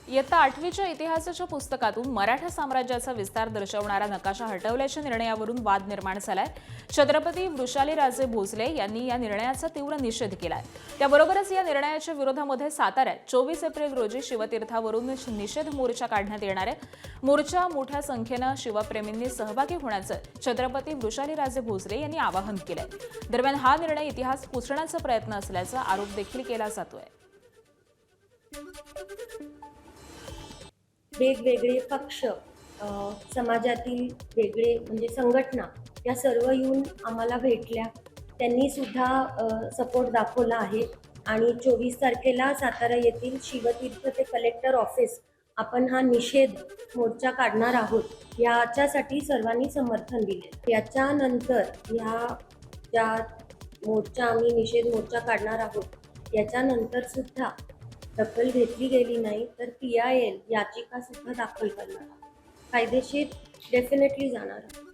इयत्ता 8वीच्या इतिहासाच्या पुस्तकातून मराठा साम्राज्याचा विस्तार दर्शवणारा नकाशा हटवल्याच्या निर्णयावरून वाद निर्माण झालाय। छत्रपती वृषालीराजे भोसले यांनी या निर्णयाचा तीव्र निषेध केलाय। त्याबरोबरच या निर्णयाच्या विरोधामध्ये साताऱ्यात 24 एप्रिल रोजी शिवतीर्थावरून निषेध मोर्चा काढण्यात येणार आहे। मोर्चा मोठ्या संख्येनं शिवप्रेमींनी सहभागी होण्याचं छत्रपती वृषालीराजे भोसले यांनी आवाहन केलंय। दरम्यान हा निर्णय इतिहास पुसण्याचा प्रयत्न असल्याचा आरोप देखील केला जातोय। वेगवेगळे पक्ष, समाजातील वेगळे म्हणजे संघटना या सर्व येऊन आम्हाला भेटल्या। त्यांनी सुद्धा सपोर्ट दाखवला आहे आणि 24 तारखेला सातारा येथील शिवतीर्थ ते कलेक्टर ऑफिस आपण हा निषेध मोर्चा काढणार आहोत। याच्यासाठी सर्वांनी समर्थन दिले। याच्यानंतर ज्या मोर्चा आम्ही निषेध मोर्चा काढणार आहोत याच्यानंतर सुद्धा दखल घेतली गेली नाही तर PIL याचिका सुद्धा दाखल करणार आहोत। कायदेशीर डेफिनेटली जाणार आहोत।